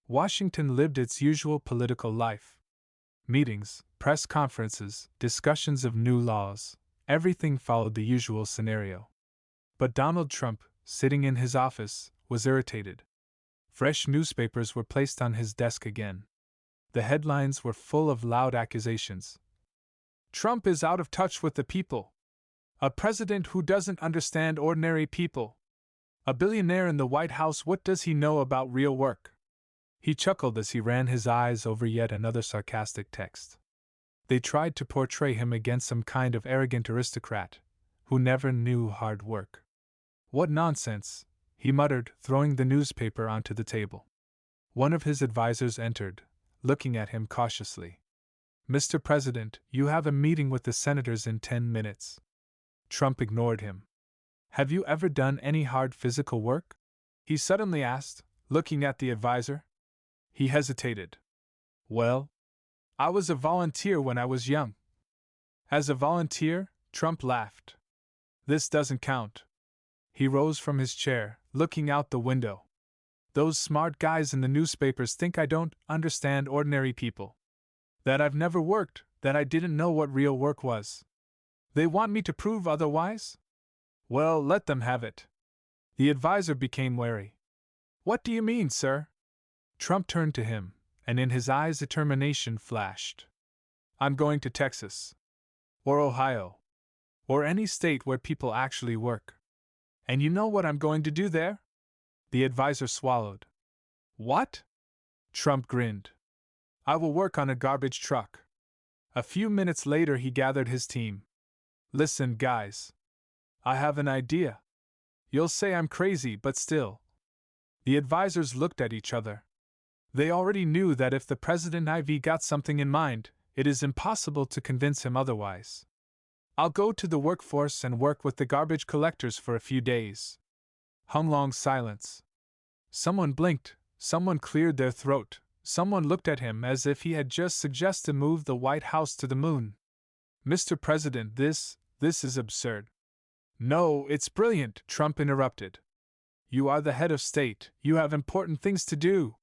Washington lived its usual political life. Meetings, press conferences, discussions of new laws, everything followed the usual scenario. But Donald Trump, sitting in his office, was irritated. Fresh newspapers were placed on his desk again. The headlines were full of loud accusations. Trump is out of touch with the people. A president who doesn't understand ordinary people. A billionaire in the White House, what does he know about real work? He chuckled as he ran his eyes over yet another sarcastic text. They tried to portray him against some kind of arrogant aristocrat, who never knew hard work. What nonsense, he muttered, throwing the newspaper onto the table. One of his advisers entered, looking at him cautiously. Mr. President, you have a meeting with the senators in 10 minutes. Trump ignored him. Have you ever done any hard physical work? He suddenly asked, looking at the advisor. He hesitated. Well, I was a volunteer when I was young. As a volunteer? Trump laughed. This doesn't count. He rose from his chair, looking out the window. Those smart guys in the newspapers think I don't understand ordinary people. That I've never worked, that I didn't know what real work was. They want me to prove otherwise? Well, let them have it. The advisor became wary. What do you mean, sir? Trump turned to him, and in his eyes determination flashed. I'm going to Texas. Or Ohio. Or any state where people actually work. And you know what I'm going to do there? The advisor swallowed. What? Trump grinned. I will work on a garbage truck. A few minutes later he gathered his team. Listen, guys. I have an idea. You'll say I'm crazy, but still. The advisors looked at each other. They already knew that if the President IV got something in mind, it is impossible to convince him otherwise. I'll go to the workforce and work with the garbage collectors for a few days. Long silence. Someone blinked, someone cleared their throat, someone looked at him as if he had just suggested move the White House to the moon. Mr. President, this is absurd. No, it's brilliant, Trump interrupted. You are the head of state, you have important things to do.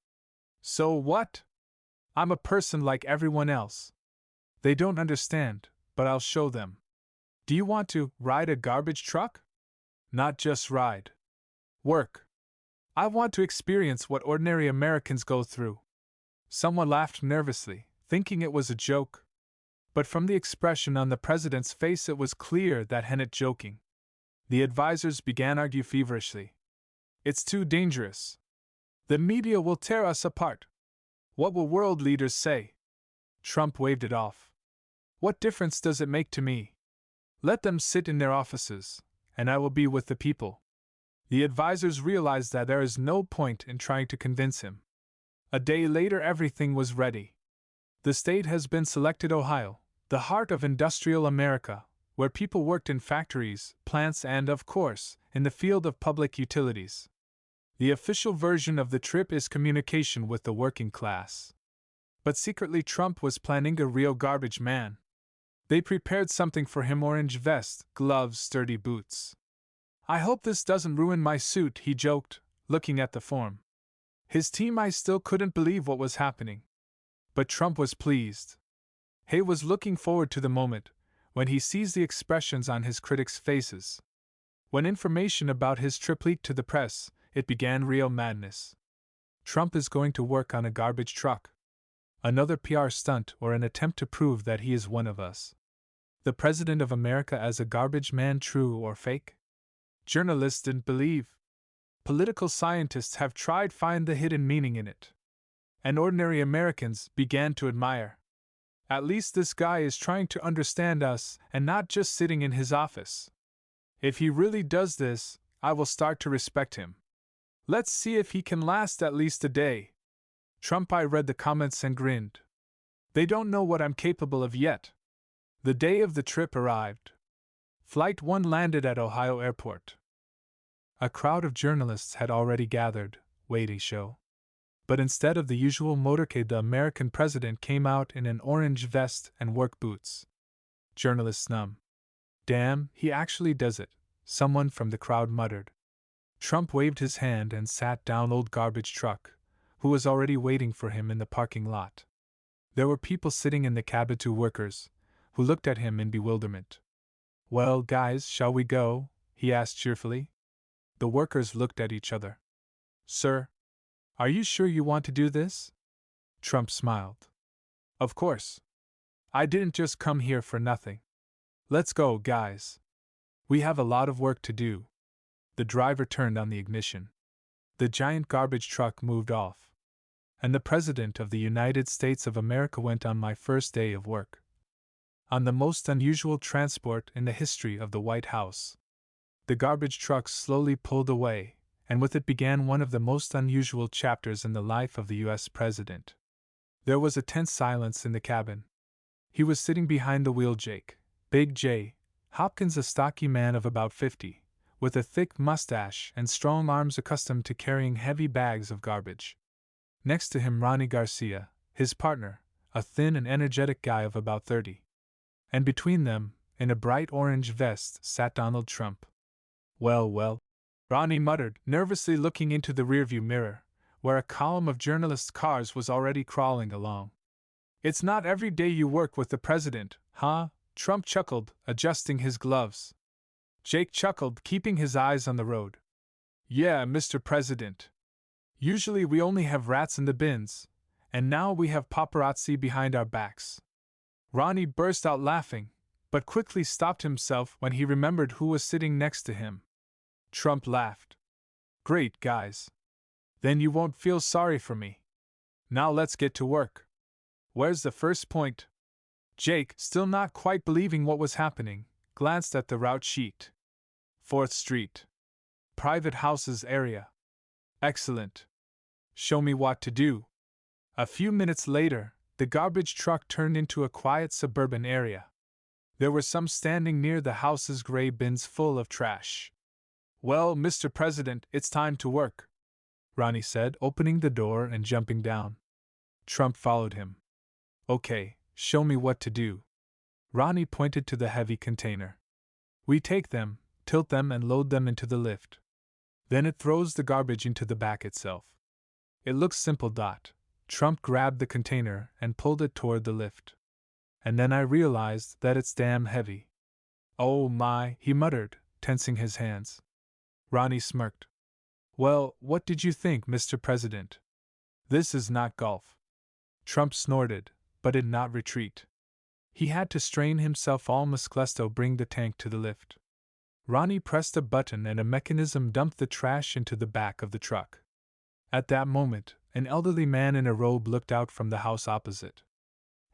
So what? I'm a person like everyone else. They don't understand, but I'll show them. Do you want to ride a garbage truck? Not just ride. Work. I want to experience what ordinary Americans go through. Someone laughed nervously, thinking it was a joke. But from the expression on the president's face it was clear that he wasn't joking. The advisors began to argue feverishly. It's too dangerous. The media will tear us apart. What will world leaders say? Trump waved it off. What difference does it make to me? Let them sit in their offices, and I will be with the people. The advisors realized that there is no point in trying to convince him. A day later everything was ready. The state has been selected: Ohio, the heart of industrial America, where people worked in factories, plants, and, of course, in the field of public utilities. The official version of the trip is communication with the working class. But secretly Trump was planning a real garbage man. They prepared something for him: orange vest, gloves, sturdy boots. I hope this doesn't ruin my suit, he joked, looking at the form. His team I still couldn't believe what was happening. But Trump was pleased. He was looking forward to the moment when he sees the expressions on his critics' faces. When information about his trip leaked to the press, it began real madness. Trump is going to work on a garbage truck. Another PR stunt or an attempt to prove that he is one of us. The President of America as a garbage man, true or fake? Journalists didn't believe. Political scientists have tried to find the hidden meaning in it. And ordinary Americans began to admire. At least this guy is trying to understand us and not just sitting in his office. If he really does this, I will start to respect him. Let's see if he can last at least a day. Trump I read the comments and grinned. They don't know what I'm capable of yet. The day of the trip arrived. Flight 1 landed at Ohio Airport. A crowd of journalists had already gathered, waiting show. But instead of the usual motorcade, the American president came out in an orange vest and work boots. Journalists numb. Damn, he actually does it, someone from the crowd muttered. Trump waved his hand and sat down. Old garbage truck, who was already waiting for him in the parking lot. There were people sitting in the cab, 2 workers, who looked at him in bewilderment. "Well, guys, shall we go?" he asked cheerfully. The workers looked at each other. "Sir, are you sure you want to do this?" Trump smiled. "Of course. I didn't just come here for nothing. Let's go, guys. We have a lot of work to do." The driver turned on the ignition. The giant garbage truck moved off. And the President of the United States of America went on my first day of work. On the most unusual transport in the history of the White House. The garbage truck slowly pulled away, and with it began one of the most unusual chapters in the life of the U.S. President. There was a tense silence in the cabin. He was sitting behind the wheel, Big J. Hopkins, a stocky man of about 50, with a thick mustache and strong arms accustomed to carrying heavy bags of garbage. Next to him, Ronnie Garcia, his partner, a thin and energetic guy of about 30. And between them, in a bright orange vest, sat Donald Trump. Well, Ronnie muttered, nervously looking into the rearview mirror, where a column of journalists' cars was already crawling along. "It's not every day you work with the president, huh?" Trump chuckled, adjusting his gloves. Jake chuckled, keeping his eyes on the road. "Yeah, Mr. President. Usually we only have rats in the bins, and now we have paparazzi behind our backs." Ronnie burst out laughing, but quickly stopped himself when he remembered who was sitting next to him. Trump laughed. "Great, guys. Then you won't feel sorry for me. Now let's get to work. Where's the first point?" Jake, still not quite believing what was happening, glanced at the route sheet. 4th Street. Private houses area. Excellent. Show me what to do. A few minutes later, the garbage truck turned into a quiet suburban area. There were some standing near the houses, gray bins full of trash. "Well, Mr. President, it's time to work," Ronnie said, opening the door and jumping down. Trump followed him. "Okay, show me what to do." Ronnie pointed to the heavy container. "We take them, tilt them, and load them into the lift. Then it throws the garbage into the back itself. It looks simple. Trump grabbed the container and pulled it toward the lift. And then I realized that it's damn heavy. "Oh my," he muttered, tensing his hands. Ronnie smirked. "Well, what did you think, Mr. President? This is not golf." Trump snorted, but did not retreat. He had to strain himself all musclesto bring the tank to the lift. Ronnie pressed a button and a mechanism dumped the trash into the back of the truck. At that moment, an elderly man in a robe looked out from the house opposite.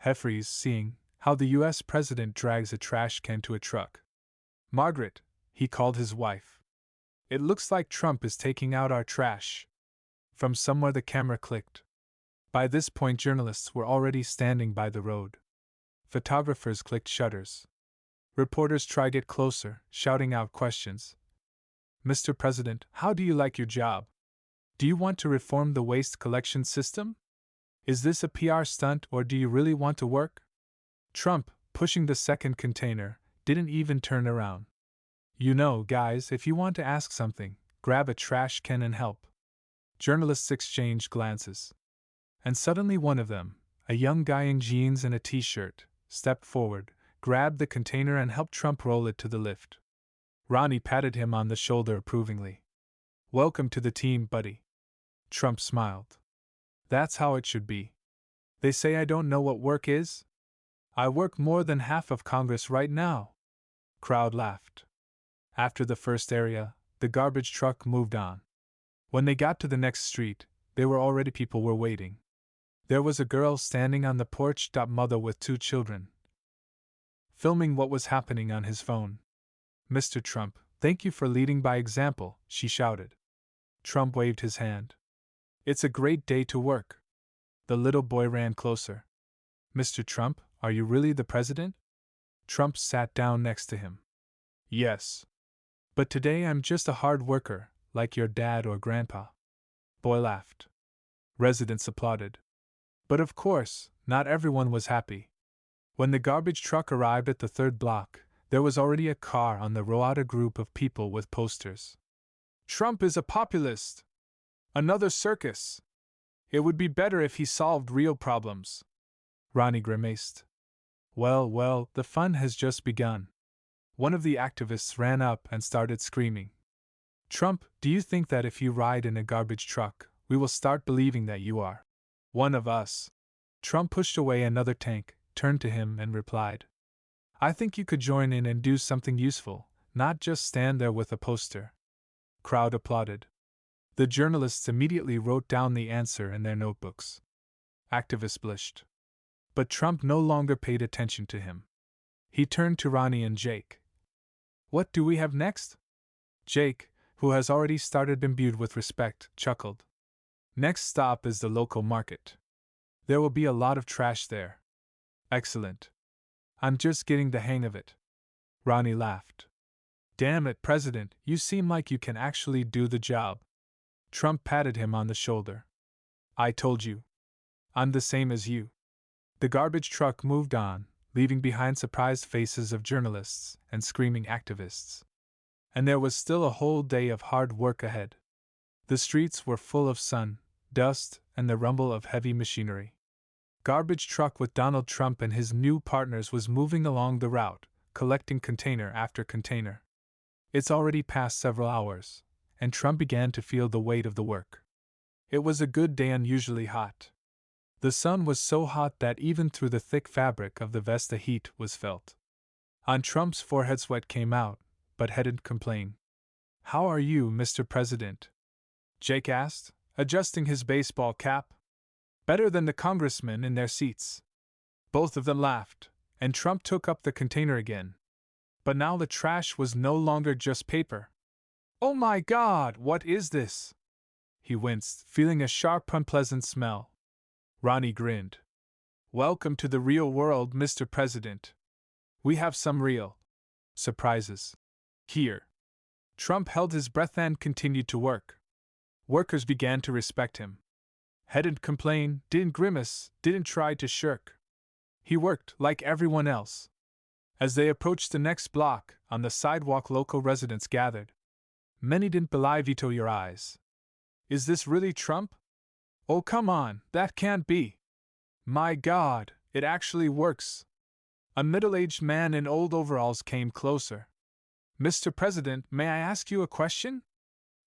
Jeffries, seeing how the U.S. President drags a trash can to a truck. "Margaret," he called his wife. "It looks like Trump is taking out our trash." From somewhere the camera clicked. By this point, journalists were already standing by the road. Photographers clicked shutters. Reporters tried to get closer, shouting out questions. "Mr. President, how do you like your job? Do you want to reform the waste collection system? Is this a PR stunt, or do you really want to work?" Trump, pushing the second container, didn't even turn around. "You know, guys, if you want to ask something, grab a trash can and help." Journalists exchanged glances. And suddenly one of them, a young guy in jeans and a t-shirt, stepped forward, grabbed the container and helped Trump roll it to the lift. Ronnie patted him on the shoulder approvingly. "Welcome to the team, buddy." Trump smiled. "That's how it should be. They say I don't know what work is? I work more than half of Congress right now." Crowd laughed. After the first area, the garbage truck moved on. When they got to the next street, people were waiting. There was a girl standing on the porch, mother with 2 children, filming what was happening on his phone. "Mr. Trump, thank you for leading by example," she shouted. Trump waved his hand. "It's a great day to work." The little boy ran closer. "Mr. Trump, are you really the president?" Trump sat down next to him. "Yes. But today I'm just a hard worker, like your dad or grandpa." Boy laughed. Residents applauded. But of course, not everyone was happy. When the garbage truck arrived at the 3rd block, there was already a car on the road, a group of people with posters. "Trump is a populist! Another circus! It would be better if he solved real problems. Ronnie grimaced. Well, the fun has just begun. One of the activists ran up and started screaming. Trump, do you think that if you ride in a garbage truck, we will start believing that you are one of us? Trump pushed away another tank, turned to him, and replied, I think you could join in and do something useful, not just stand there with a poster. Crowd applauded. The journalists immediately wrote down the answer in their notebooks. Activists blushed. But Trump no longer paid attention to him. He turned to Ronnie and Jake. What do we have next? Jake, who has already started imbued with respect, chuckled. Next stop is the local market. There will be a lot of trash there. Excellent. I'm just getting the hang of it. Ronnie laughed. Damn it, President, you seem like you can actually do the job. Trump patted him on the shoulder. I told you. I'm the same as you. The garbage truck moved on, leaving behind surprised faces of journalists and screaming activists. And there was still a whole day of hard work ahead. The streets were full of sun, dust, and the rumble of heavy machinery. Garbage truck with Donald Trump and his new partners was moving along the route, collecting container after container. It's already passed several hours, and Trump began to feel the weight of the work. It was a good day, unusually hot. The sun was so hot that even through the thick fabric of the vest the heat was felt. On Trump's forehead sweat came out, but he didn't complain. How are you, Mr. President? Jake asked, adjusting his baseball cap. Better than the congressmen in their seats. Both of them laughed, and Trump took up the container again. But now the trash was no longer just paper. Oh my God, what is this? He winced, feeling a sharp, unpleasant smell. Ronnie grinned. Welcome to the real world, Mr. President. We have some real surprises here. Trump held his breath and continued to work. Workers began to respect him. Didn't complain, didn't grimace, didn't try to shirk. He worked like everyone else. As they approached the next block, on the sidewalk local residents gathered. Many didn't believe your eyes. Is this really Trump? Oh, come on, that can't be. My God, it actually works. A middle-aged man in old overalls came closer. Mr. President, may I ask you a question?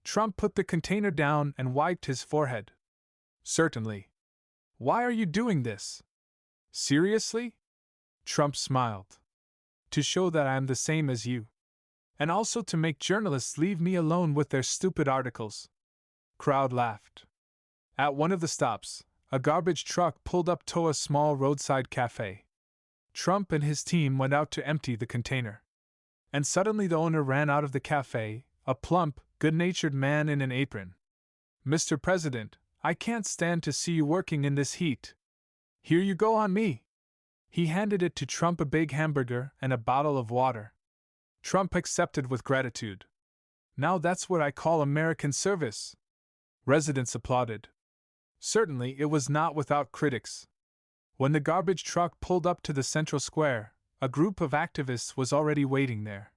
Trump put the container down and wiped his forehead. Certainly. Why are you doing this? Seriously? Trump smiled. To show that I am the same as you. And also to make journalists leave me alone with their stupid articles. Crowd laughed. At one of the stops, a garbage truck pulled up to a small roadside cafe. Trump and his team went out to empty the container. And suddenly the owner ran out of the cafe, a plump, good-natured man in an apron. Mr. President, I can't stand to see you working in this heat. Here you go on me. He handed it to Trump, a big hamburger and a bottle of water. Trump accepted with gratitude. Now that's what I call American service. Residents applauded. Certainly it was not without critics. When the garbage truck pulled up to the central square, a group of activists was already waiting there.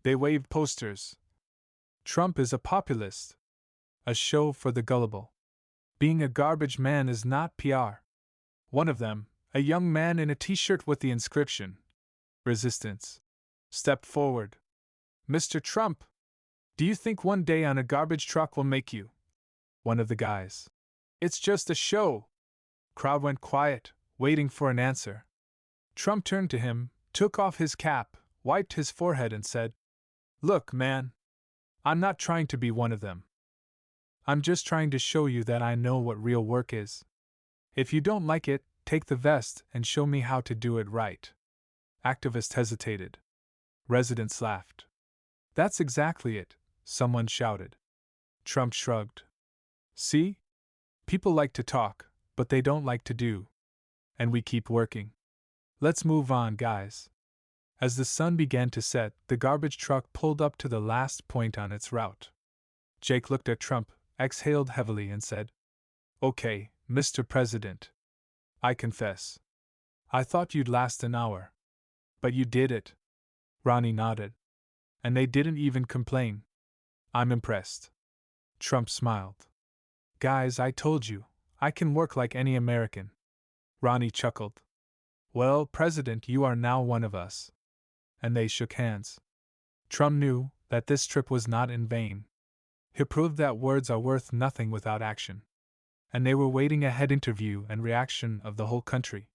They waved posters. Trump is a populist. A show for the gullible. Being a garbage man is not PR. One of them, a young man in a t-shirt with the inscription, Resistance, stepped forward. Mr. Trump, do you think one day on a garbage truck will make you? One of the guys. It's just a show. Crowd went quiet, waiting for an answer. Trump turned to him, took off his cap, wiped his forehead and said, Look, man, I'm not trying to be one of them. I'm just trying to show you that I know what real work is. If you don't like it, take the vest and show me how to do it right. Activist hesitated. Residents laughed. That's exactly it, someone shouted. Trump shrugged. See? People like to talk, but they don't like to do. And we keep working. Let's move on, guys. As the sun began to set, the garbage truck pulled up to the last point on its route. Jake looked at Trump, exhaled heavily and said, Okay, Mr. President. I confess. I thought you'd last an hour. But you did it. Ronnie nodded. And they didn't even complain. I'm impressed. Trump smiled. Guys, I told you, I can work like any American. Ronnie chuckled. Well, President, you are now one of us. And they shook hands. Trump knew that this trip was not in vain. He proved that words are worth nothing without action. And they were waiting a head interview and reaction of the whole country.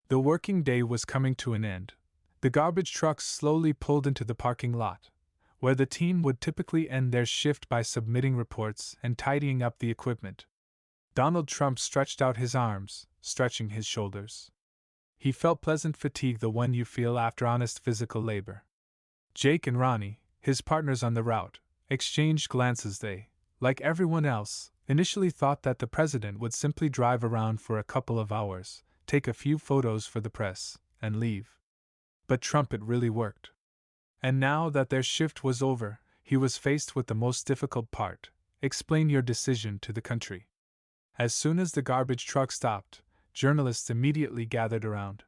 The working day was coming to an end. The garbage trucks slowly pulled into the parking lot, where the team would typically end their shift by submitting reports and tidying up the equipment. Donald Trump stretched out his arms, stretching his shoulders. He felt pleasant fatigue, the one you feel after honest physical labor. Jake and Ronnie, his partners on the route, exchanged glances. They, like everyone else, initially thought that the president would simply drive around for a couple of hours, take a few photos for the press, and leave. But Trump, it really worked. And now that their shift was over, he was faced with the most difficult part: explain your decision to the country. As soon as the garbage truck stopped, journalists immediately gathered around.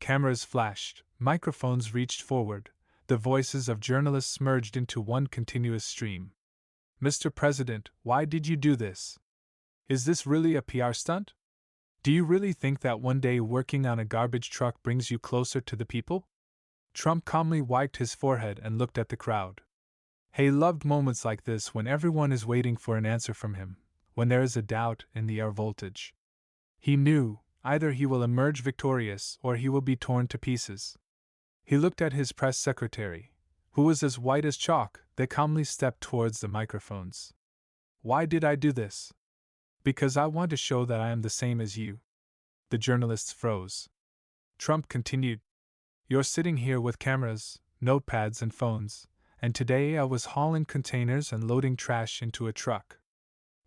Cameras flashed, microphones reached forward, the voices of journalists merged into one continuous stream. Mr. President, why did you do this? Is this really a PR stunt? Do you really think that one day working on a garbage truck brings you closer to the people? Trump calmly wiped his forehead and looked at the crowd. He loved moments like this, when everyone is waiting for an answer from him, when there is a doubt in the air voltage. He knew, either he will emerge victorious or he will be torn to pieces. He looked at his press secretary, who was as white as chalk. They calmly stepped towards the microphones. Why did I do this? Because I want to show that I am the same as you. The journalists froze. Trump continued. You're sitting here with cameras, notepads, and phones, and today I was hauling containers and loading trash into a truck.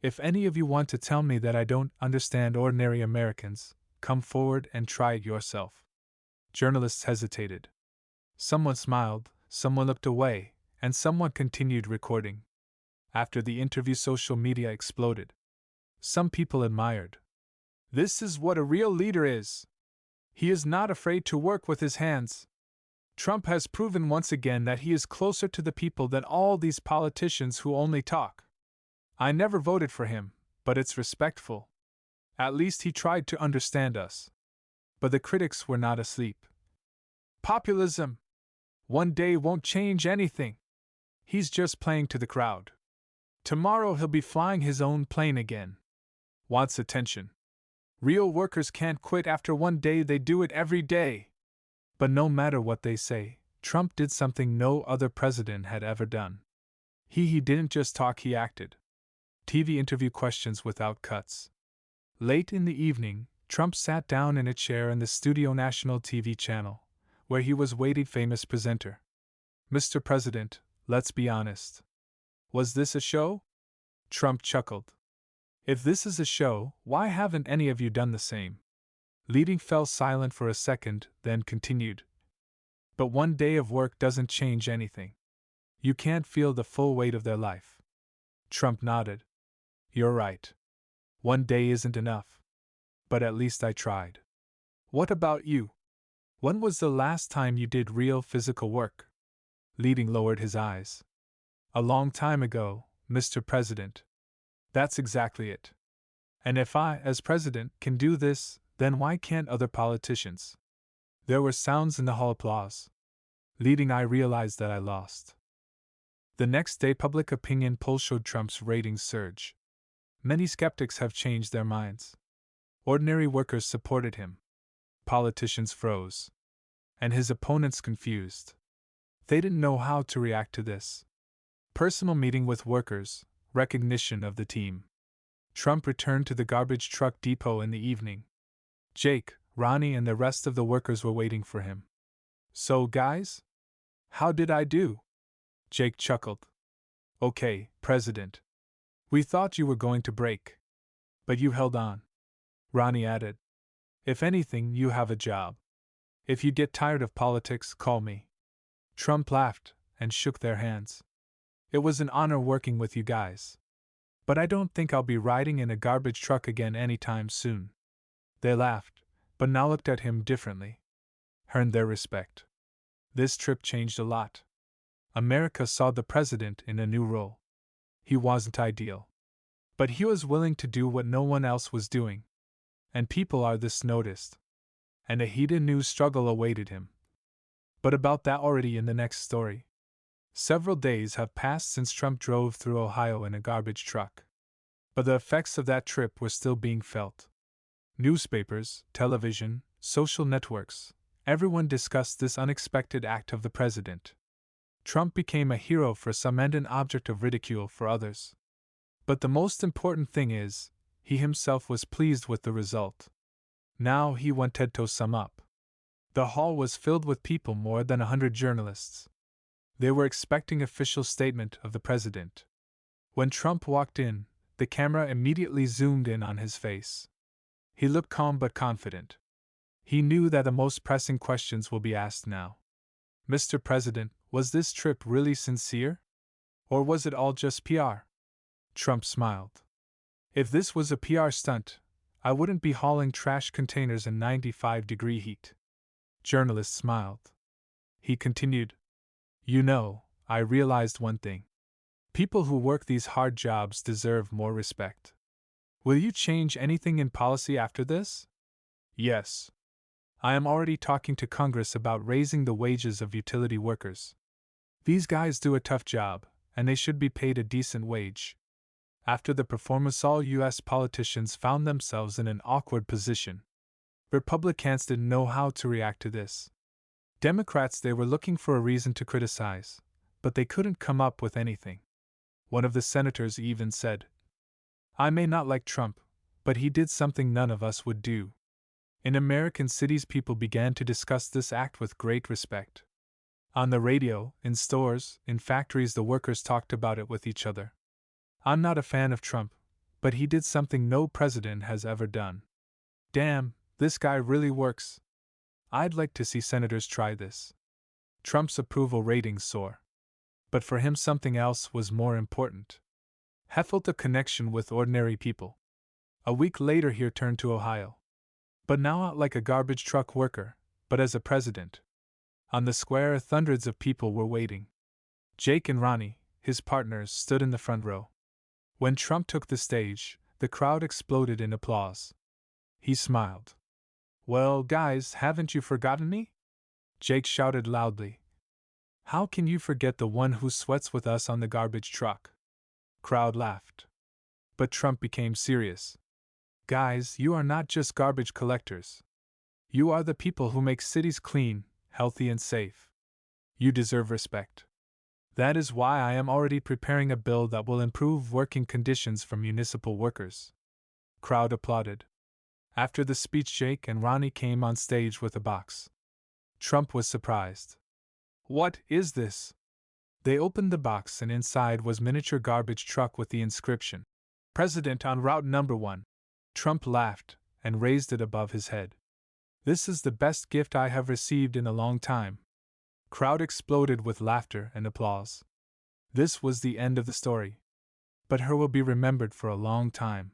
If any of you want to tell me that I don't understand ordinary Americans, come forward and try it yourself. Journalists hesitated. Someone smiled, someone looked away, and someone continued recording. After the interview, social media exploded. Some people admired. This is what a real leader is. He is not afraid to work with his hands. Trump has proven once again that he is closer to the people than all these politicians who only talk. I never voted for him, but it's respectful. At least he tried to understand us. But the critics were not asleep. Populism! One day won't change anything. He's just playing to the crowd. Tomorrow he'll be flying his own plane again. Wants attention. Real workers can't quit after one day, they do it every day. But no matter what they say, Trump did something no other president had ever done. He didn't just talk, he acted. TV interview questions without cuts. Late in the evening, Trump sat down in a chair in the studio national TV channel, where he was waiting famous presenter. Mr. President, let's be honest. Was this a show? Trump chuckled. If this is a show, why haven't any of you done the same? Leading fell silent for a second, then continued. But one day of work doesn't change anything. You can't feel the full weight of their life. Trump nodded. You're right. One day isn't enough. But at least I tried. What about you? When was the last time you did real physical work? Leading lowered his eyes. A long time ago, Mr. President. That's exactly it. And if I, as president, can do this, then why can't other politicians? There were sounds in the hall, applause. Leading, I realized that I lost. The next day, public opinion polls showed Trump's ratings surge. Many skeptics have changed their minds. Ordinary workers supported him. Politicians froze. And his opponents confused. They didn't know how to react to this. Personal meeting with workers, recognition of the team. Trump returned to the garbage truck depot in the evening. Jake, Ronnie, and the rest of the workers were waiting for him. So, guys? How did I do? Jake chuckled. Okay, President. We thought you were going to break. But you held on. Ronnie added. If anything, you have a job. If you get tired of politics, call me. Trump laughed and shook their hands. It was an honor working with you guys. But I don't think I'll be riding in a garbage truck again anytime soon. They laughed, but now looked at him differently. Earned their respect. This trip changed a lot. America saw the president in a new role. He wasn't ideal. But he was willing to do what no one else was doing. And people are this noticed. And a heated new struggle awaited him. But about that already in the next story. Several days have passed since Trump drove through Ohio in a garbage truck. But the effects of that trip were still being felt. Newspapers, television, social networks, everyone discussed this unexpected act of the president. Trump became a hero for some and an object of ridicule for others. But the most important thing is, he himself was pleased with the result. Now he wanted to sum up. The hall was filled with people, more than 100 journalists. They were expecting official statement of the president. When Trump walked in, the camera immediately zoomed in on his face. He looked calm but confident. He knew that the most pressing questions will be asked now. Mr. President, was this trip really sincere? Or was it all just PR? Trump smiled. If this was a PR stunt, I wouldn't be hauling trash containers in 95-degree heat. Journalist smiled. He continued, You know, I realized one thing. People who work these hard jobs deserve more respect. Will you change anything in policy after this? Yes. I am already talking to Congress about raising the wages of utility workers. These guys do a tough job, and they should be paid a decent wage. After the performance, all U.S. politicians found themselves in an awkward position. Republicans didn't know how to react to this. Democrats, they were looking for a reason to criticize, but they couldn't come up with anything. One of the senators even said, I may not like Trump, but he did something none of us would do. In American cities, people began to discuss this act with great respect. On the radio, in stores, in factories, the workers talked about it with each other. I'm not a fan of Trump, but he did something no president has ever done. Damn, this guy really works. I'd like to see senators try this. Trump's approval ratings soar. But for him, something else was more important. He felt a connection with ordinary people. A week later, he returned to Ohio. But now not like a garbage truck worker, but as a president. On the square, hundreds of people were waiting. Jake and Ronnie, his partners, stood in the front row. When Trump took the stage, the crowd exploded in applause. He smiled. Well, guys, haven't you forgotten me? Jake shouted loudly. How can you forget the one who sweats with us on the garbage truck? Crowd laughed. But Trump became serious. Guys, you are not just garbage collectors. You are the people who make cities clean, healthy, and safe. You deserve respect. That is why I am already preparing a bill that will improve working conditions for municipal workers. Crowd applauded. After the speech, Jake and Ronnie came on stage with a box. Trump was surprised. What is this? They opened the box, and inside was miniature garbage truck with the inscription, President on Route Number 1. Trump laughed and raised it above his head. This is the best gift I have received in a long time. Crowd exploded with laughter and applause. This was the end of the story. But her will be remembered for a long time.